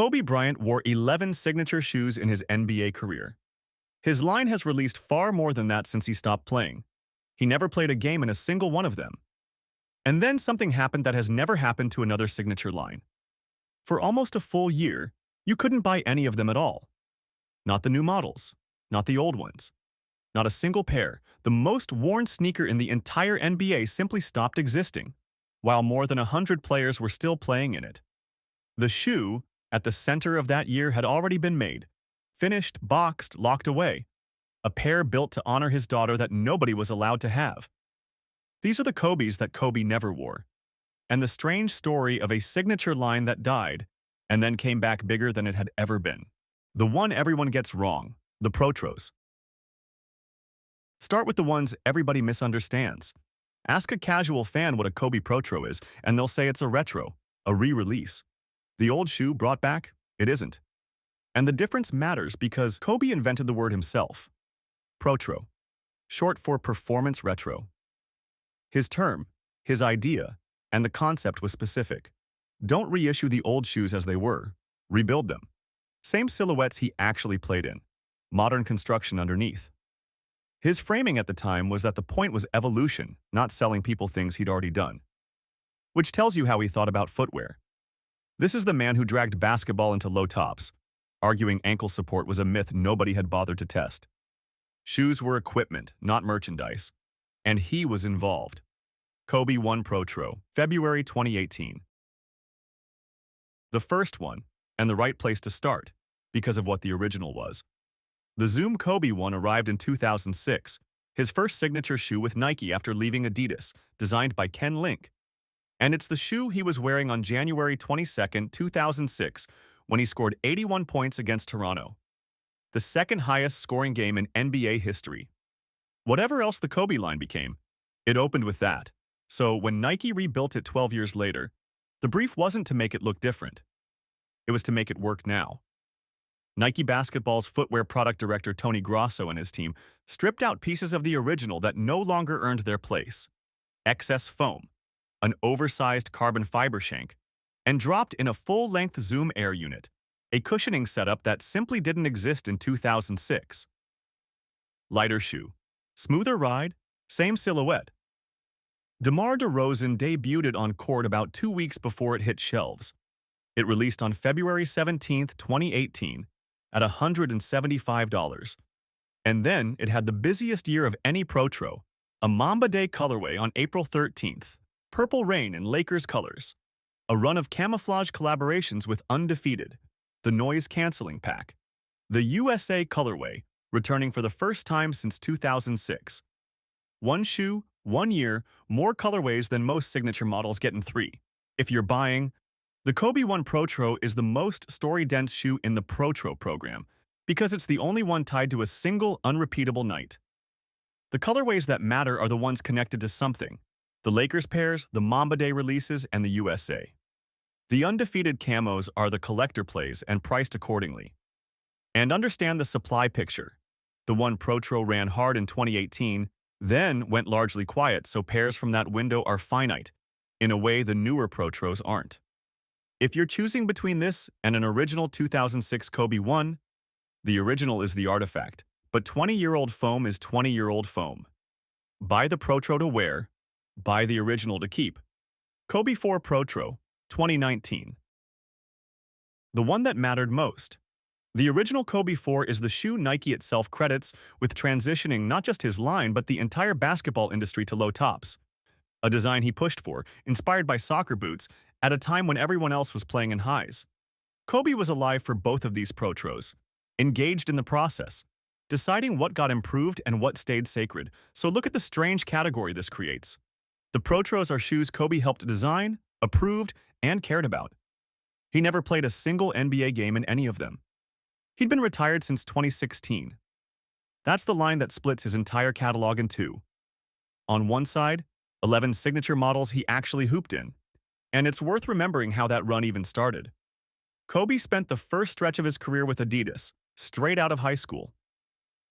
Kobe Bryant wore 11 signature shoes in his NBA career. His line has released far more than that since he stopped playing. He never played a game in a single one of them. And then something happened that has never happened to another signature line. For almost a full year, you couldn't buy any of them at all. Not the new models, not the old ones. Not a single pair, the most worn sneaker in the entire NBA simply stopped existing, while more than 100 players were still playing in it. The shoe, at the center of that year, had already been made, finished, boxed, locked away. A pair built to honor his daughter that nobody was allowed to have. These are the Kobes that Kobe never wore, and the strange story of a signature line that died and then came back bigger than it had ever been. The one everyone gets wrong, the Protros. Start with the ones everybody misunderstands. Ask a casual fan what a Kobe Protro is, and they'll say it's a retro, a re-release. The old shoe brought back? It isn't. And the difference matters because Kobe invented the word himself. Protro, short for performance retro. His term, his idea, and the concept was specific. Don't reissue the old shoes as they were. Rebuild them. Same silhouettes he actually played in. Modern construction underneath. His framing at the time was that the point was evolution, not selling people things he'd already done. Which tells you how he thought about footwear. This is the man who dragged basketball into low tops, arguing ankle support was a myth nobody had bothered to test. Shoes were equipment, not merchandise. And he was involved. Kobe 1 Protro, February 2018. The first one, and the right place to start, because of what the original was. The Zoom Kobe 1 arrived in 2006, his first signature shoe with Nike after leaving Adidas, designed by Ken Link. And it's the shoe he was wearing on January 22, 2006, when he scored 81 points against Toronto. The second highest scoring game in NBA history. Whatever else the Kobe line became, it opened with that. So when Nike rebuilt it 12 years later, the brief wasn't to make it look different. It was to make it work now. Nike Basketball's footwear product director Tony Grosso and his team stripped out pieces of the original that no longer earned their place. Excess foam, an oversized carbon fiber shank, and dropped in a full-length Zoom Air unit, a cushioning setup that simply didn't exist in 2006. Lighter shoe. Smoother ride, same silhouette. DeMar DeRozan debuted it on court about 2 weeks before it hit shelves. It released on February 17, 2018, at $175. And then it had the busiest year of any Protro, a Mamba Day colorway on April 13th, Purple Rain in Lakers colors, a run of camouflage collaborations with Undefeated, the noise-canceling pack, the USA colorway, returning for the first time since 2006. One shoe, 1 year, more colorways than most signature models get in 3. If you're buying, the Kobe 1 Protro is the most story-dense shoe in the Protro program because it's the only one tied to a single, unrepeatable night. The colorways that matter are the ones connected to something. The Lakers pairs, the Mamba Day releases, and the USA. The Undefeated camos are the collector plays and priced accordingly. And understand the supply picture. The one Protro ran hard in 2018, then went largely quiet, so pairs from that window are finite, in a way the newer Protros aren't. If you're choosing between this and an original 2006 Kobe 1, the original is the artifact, but 20-year-old foam is 20-year-old foam. Buy the Protro to wear, buy the original to keep. Kobe 4 Protro, 2019. The one that mattered most. The original Kobe 4 is the shoe Nike itself credits with transitioning not just his line but the entire basketball industry to low tops. A design he pushed for, inspired by soccer boots, at a time when everyone else was playing in highs. Kobe was alive for both of these Protros, engaged in the process, deciding what got improved and what stayed sacred. So look at the strange category this creates. The Protros are shoes Kobe helped design, approved, and cared about. He never played a single NBA game in any of them. He'd been retired since 2016. That's the line that splits his entire catalog in two. On one side, 11 signature models he actually hooped in. And it's worth remembering how that run even started. Kobe spent the first stretch of his career with Adidas, straight out of high school.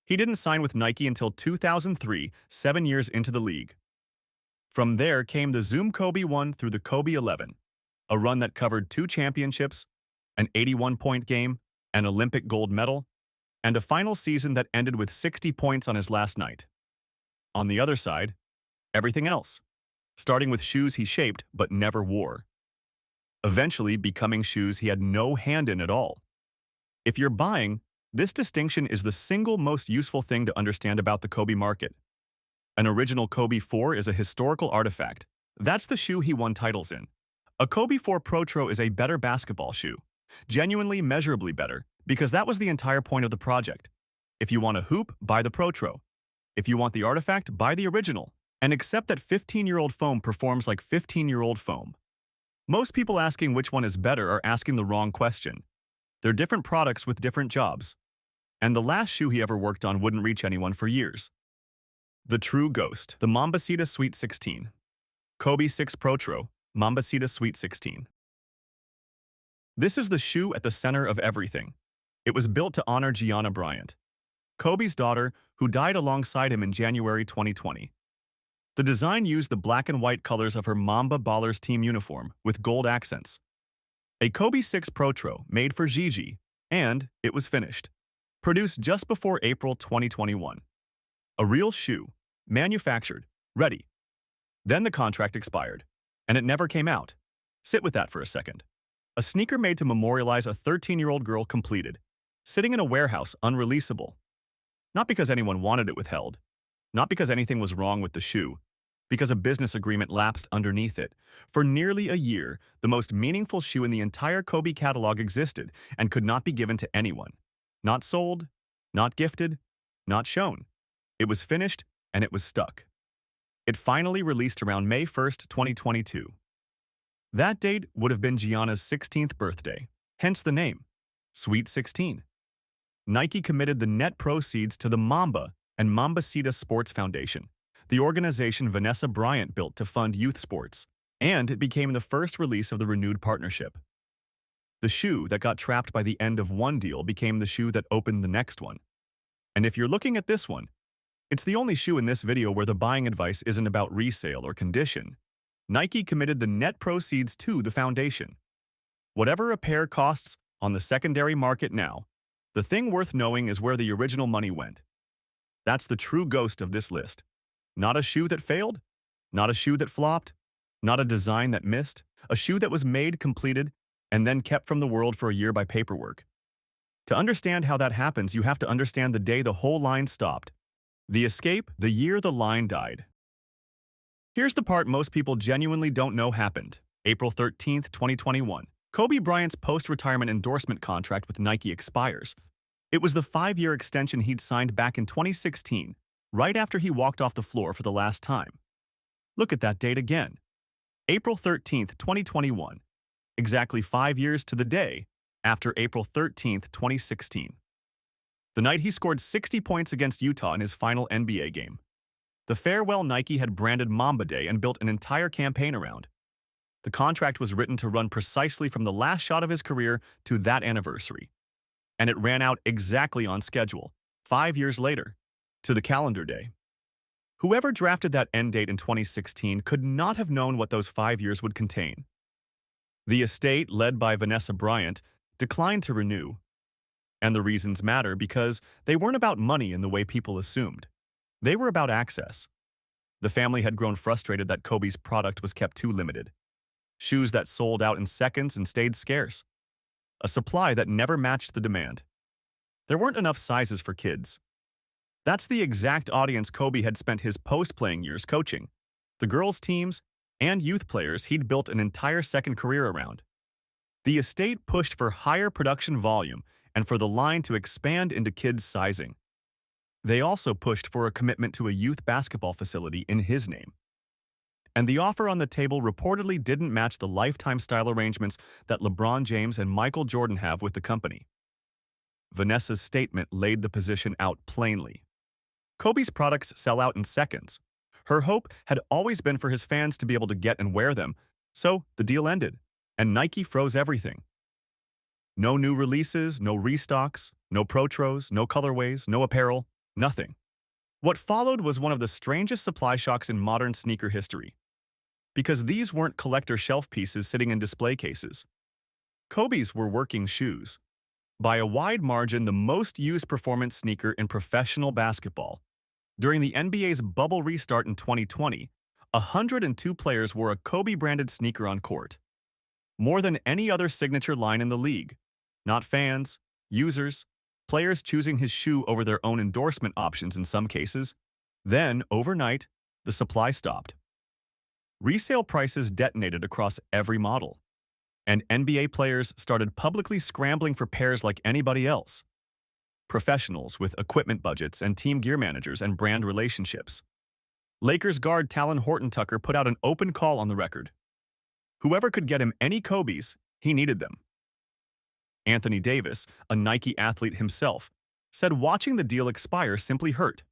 He didn't sign with Nike until 2003, 7 years into the league. From there came the Zoom Kobe 1 through the Kobe 11, a run that covered 2 championships, an 81-point game, an Olympic gold medal, and a final season that ended with 60 points on his last night. On the other side, everything else, starting with shoes he shaped but never wore, eventually becoming shoes he had no hand in at all. If you're buying, this distinction is the single most useful thing to understand about the Kobe market. An original Kobe 4 is a historical artifact. That's the shoe he won titles in. A Kobe 4 Protro is a better basketball shoe. Genuinely, measurably better, because that was the entire point of the project. If you want a hoop, buy the Protro. If you want the artifact, buy the original. And accept that 15-year-old foam performs like 15-year-old foam. Most people asking which one is better are asking the wrong question. They're different products with different jobs. And the last shoe he ever worked on wouldn't reach anyone for years. The true ghost, the Mambacita Sweet 16. Kobe 6 Protro, Mambacita Sweet 16. This is the shoe at the center of everything. It was built to honor Gianna Bryant, Kobe's daughter, who died alongside him in January 2020. The design used the black and white colors of her Mamba Ballers team uniform with gold accents. A Kobe 6 Protro made for Gigi, and it was finished. Produced just before April 2021. A real shoe, manufactured, ready. Then the contract expired, and it never came out. Sit with that for a second. A sneaker made to memorialize a 13-year-old girl completed, sitting in a warehouse unreleasable. Not because anyone wanted it withheld, not because anything was wrong with the shoe, because a business agreement lapsed underneath it. For nearly a year, the most meaningful shoe in the entire Kobe catalog existed and could not be given to anyone. Not sold, not gifted, not shown. It was finished, and it was stuck. It finally released around May 1st, 2022. That date would have been Gianna's 16th birthday, hence the name, Sweet 16. Nike committed the net proceeds to the Mamba and Mambacita Sports Foundation, the organization Gianna Bryant built to fund youth sports, and it became the first release of the renewed partnership. The shoe that got trapped by the end of one deal became the shoe that opened the next one. And if you're looking at this one, it's the only shoe in this video where the buying advice isn't about resale or condition. Nike committed the net proceeds to the foundation. Whatever a pair costs on the secondary market now, the thing worth knowing is where the original money went. That's the true ghost of this list. Not a shoe that failed, not a shoe that flopped, not a design that missed, a shoe that was made, completed, and then kept from the world for a year by paperwork. To understand how that happens, you have to understand the day the whole line stopped. The escape, the year the line died. Here's the part most people genuinely don't know happened. April 13th, 2021. Kobe Bryant's post-retirement endorsement contract with Nike expires. It was the 5-year extension he'd signed back in 2016, right after he walked off the floor for the last time. Look at that date again. April 13th, 2021. Exactly 5 years to the day after April 13th, 2016. The night he scored 60 points against Utah in his final NBA game. The farewell Nike had branded Mamba Day and built an entire campaign around. The contract was written to run precisely from the last shot of his career to that anniversary. And it ran out exactly on schedule, 5 years later, to the calendar day. Whoever drafted that end date in 2016 could not have known what those 5 years would contain. The estate, led by Gianna Bryant, declined to renew. And the reasons matter because they weren't about money in the way people assumed. They were about access. The family had grown frustrated that Kobe's product was kept too limited. Shoes that sold out in seconds and stayed scarce. A supply that never matched the demand. There weren't enough sizes for kids. That's the exact audience Kobe had spent his post-playing years coaching. The girls' teams and youth players he'd built an entire second career around. The estate pushed for higher production volume and for the line to expand into kids' sizing. They also pushed for a commitment to a youth basketball facility in his name. And the offer on the table reportedly didn't match the lifetime style arrangements that LeBron James and Michael Jordan have with the company. Gianna's statement laid the position out plainly. Kobe's products sell out in seconds. Her hope had always been for his fans to be able to get and wear them, so the deal ended, and Nike froze everything. No new releases, no restocks, no Protros, no colorways, no apparel, nothing. What followed was one of the strangest supply shocks in modern sneaker history. Because these weren't collector shelf pieces sitting in display cases. Kobe's were working shoes. By a wide margin, the most used performance sneaker in professional basketball. During the NBA's bubble restart in 2020, 102 players wore a Kobe-branded sneaker on court. More than any other signature line in the league. Not fans, users, players choosing his shoe over their own endorsement options in some cases. Then, overnight, the supply stopped. Resale prices detonated across every model, and NBA players started publicly scrambling for pairs like anybody else. Professionals with equipment budgets and team gear managers and brand relationships. Lakers guard Talon Horton-Tucker put out an open call on the record. Whoever could get him any Kobe's, he needed them. Anthony Davis, a Nike athlete himself, said watching the deal expire simply hurt.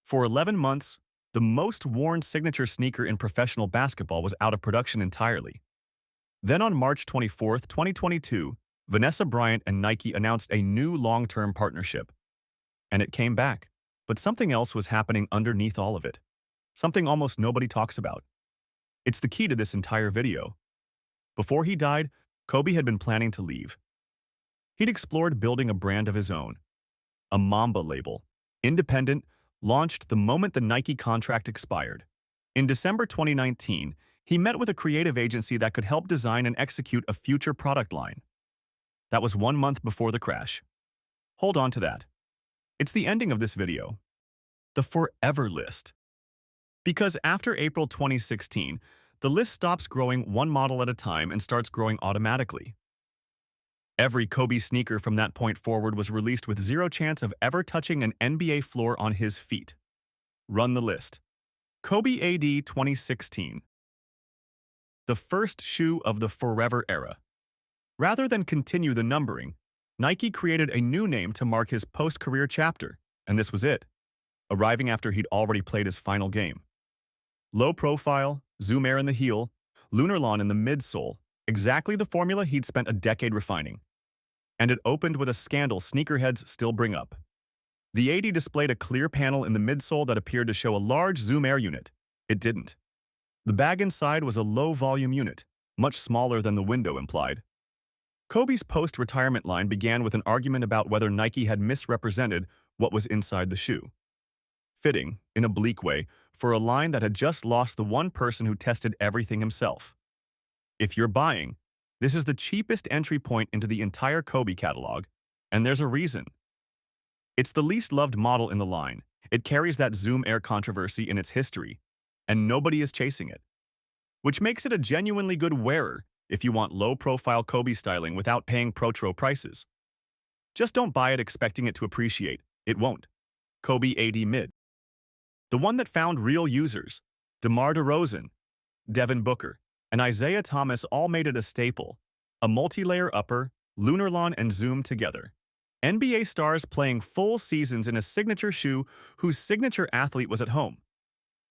For 11 months, the most worn signature sneaker in professional basketball was out of production entirely. Then on March 24, 2022, Gianna Bryant and Nike announced a new long-term partnership. And it came back. But something else was happening underneath all of it. Something almost nobody talks about. It's the key to this entire video. Before he died, Kobe had been planning to leave. He'd explored building a brand of his own. A Mamba label. Independent, launched the moment the Nike contract expired. In December 2019, he met with a creative agency that could help design and execute a future product line. That was 1 month before the crash. Hold on to that. It's the ending of this video. The forever list. Because after April 2016, the list stops growing one model at a time and starts growing automatically. Every Kobe sneaker from that point forward was released with zero chance of ever touching an NBA floor on his feet. Run the list. Kobe AD 2016. The first shoe of the forever era. Rather than continue the numbering, Nike created a new name to mark his post-career chapter, and this was it, arriving after he'd already played his final game. Low profile, zoom air in the heel, lunar lawn in the midsole, exactly the formula he'd spent a decade refining. And it opened with a scandal sneakerheads still bring up. The 80 displayed a clear panel in the midsole that appeared to show a large zoom air unit. It didn't. The bag inside was a low-volume unit, much smaller than the window implied. Kobe's post-retirement line began with an argument about whether Nike had misrepresented what was inside the shoe. Fitting, in a bleak way, for a line that had just lost the one person who tested everything himself. If you're buying, this is the cheapest entry point into the entire Kobe catalog, and there's a reason. It's the least loved model in the line. It carries that zoom air controversy in its history, and nobody is chasing it. Which makes it a genuinely good wearer if you want low-profile Kobe styling without paying Protro prices. Just don't buy it expecting it to appreciate. It won't. Kobe AD Mid. The one that found real users, DeMar DeRozan, Devin Booker, and Isaiah Thomas all made it a staple. A multi-layer upper, lunar lawn, and zoom together. NBA stars playing full seasons in a signature shoe whose signature athlete was at home.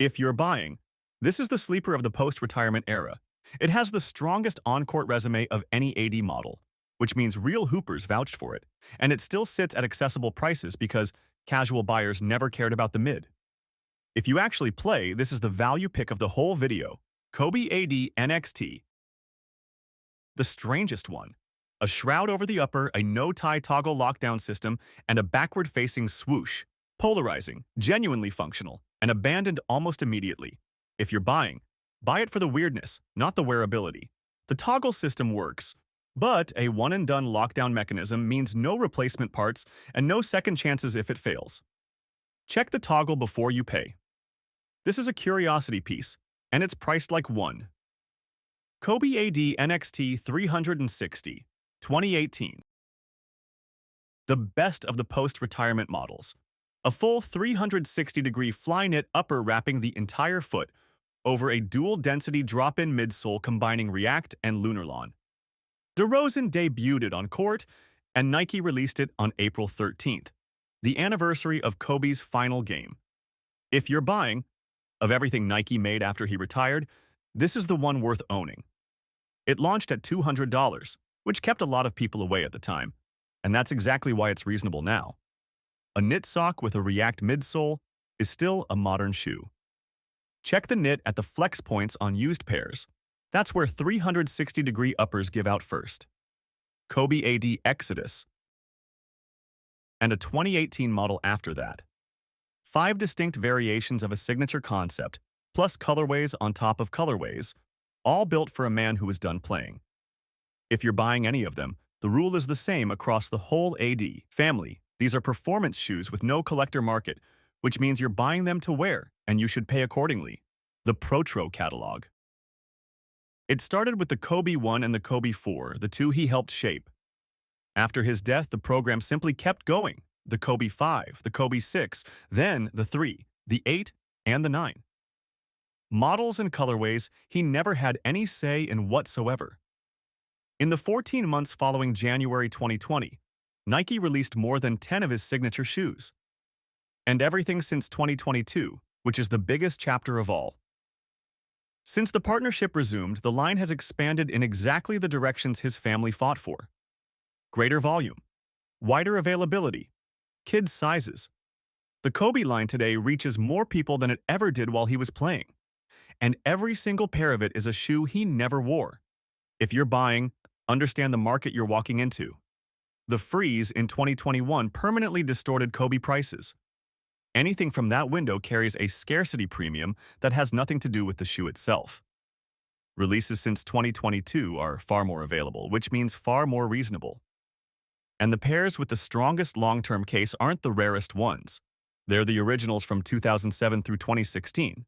If you're buying, this is the sleeper of the post-retirement era. It has the strongest on-court resume of any AD model, which means real hoopers vouched for it, and it still sits at accessible prices because casual buyers never cared about the mid. If you actually play, this is the value pick of the whole video. Kobe AD NXT. The strangest one. A shroud over the upper, a no-tie toggle lockdown system, and a backward-facing swoosh. Polarizing, genuinely functional, and abandoned almost immediately. If you're buying, buy it for the weirdness, not the wearability. The toggle system works, but a one-and-done lockdown mechanism means no replacement parts and no second chances if it fails. Check the toggle before you pay. This is a curiosity piece, and it's priced like one. Kobe AD NXT 360, 2018. The best of the post-retirement models. A full 360-degree fly-knit upper wrapping the entire foot over a dual-density drop-in midsole combining React and Lunar Lawn. DeRozan debuted it on court, and Nike released it on April 13th, the anniversary of Kobe's final game. If you're buying, of everything Nike made after he retired, this is the one worth owning. It launched at $200, which kept a lot of people away at the time, and that's exactly why it's reasonable now. A knit sock with a React midsole is still a modern shoe. Check the knit at the flex points on used pairs. That's where 360-degree uppers give out first. Kobe AD Exodus, and a 2018 model after that. 5 distinct variations of a signature concept, plus colorways on top of colorways, all built for a man who is done playing. If you're buying any of them, the rule is the same across the whole AD family. These are performance shoes with no collector market, which means you're buying them to wear, and you should pay accordingly. The Protro catalog. It started with the Kobe 1 and the Kobe 4, the two he helped shape. After his death, the program simply kept going. The Kobe 5, the Kobe 6, then the 3, the 8, and the 9. Models and colorways, he never had any say in whatsoever. In the 14 months following January 2020, Nike released more than 10 of his signature shoes. And everything since 2022, which is the biggest chapter of all. Since the partnership resumed, the line has expanded in exactly the directions his family fought for. Greater volume, wider availability, kids' sizes. The Kobe line today reaches more people than it ever did while he was playing. And every single pair of it is a shoe he never wore. If you're buying, understand the market you're walking into. The freeze in 2021 permanently distorted Kobe prices. Anything from that window carries a scarcity premium that has nothing to do with the shoe itself. Releases since 2022 are far more available, which means far more reasonable. And the pairs with the strongest long-term case aren't the rarest ones. They're the originals from 2007 through 2016.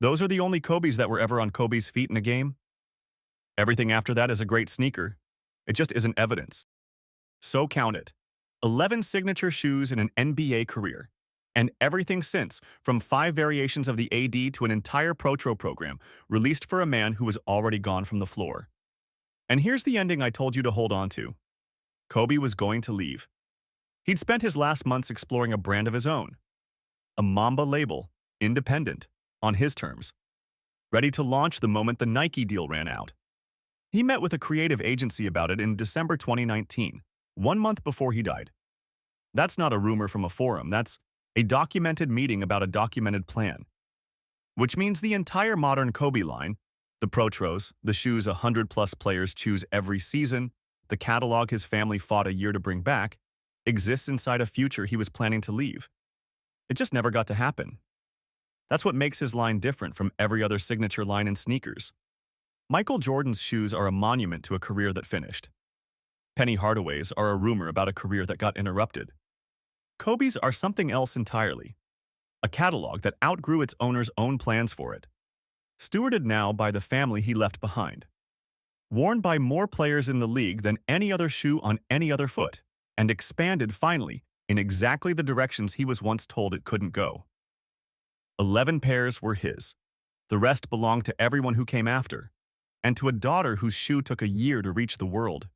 Those are the only Kobes that were ever on Kobe's feet in a game. Everything after that is a great sneaker. It just isn't evidence. So count it. 11 signature shoes in an NBA career. And everything since, from 5 variations of the AD to an entire Protro program, released for a man who was already gone from the floor. And here's the ending I told you to hold on to. Kobe was going to leave. He'd spent his last months exploring a brand of his own. A Mamba label, independent, on his terms. Ready to launch the moment the Nike deal ran out. He met with a creative agency about it in December 2019, 1 month before he died. That's not a rumor from a forum, that's a documented meeting about a documented plan. Which means the entire modern Kobe line, the Protros, the shoes 100+ players choose every season, the catalog his family fought a year to bring back, exists inside a future he was planning to leave. It just never got to happen. That's what makes his line different from every other signature line in sneakers. Michael Jordan's shoes are a monument to a career that finished. Penny Hardaway's are a rumor about a career that got interrupted. Kobe's are something else entirely. A catalog that outgrew its owner's own plans for it. Stewarded now by the family he left behind. Worn by more players in the league than any other shoe on any other foot, and expanded finally in exactly the directions he was once told it couldn't go. 11 pairs were his. The rest belonged to everyone who came after, and to a daughter whose shoe took a year to reach the world.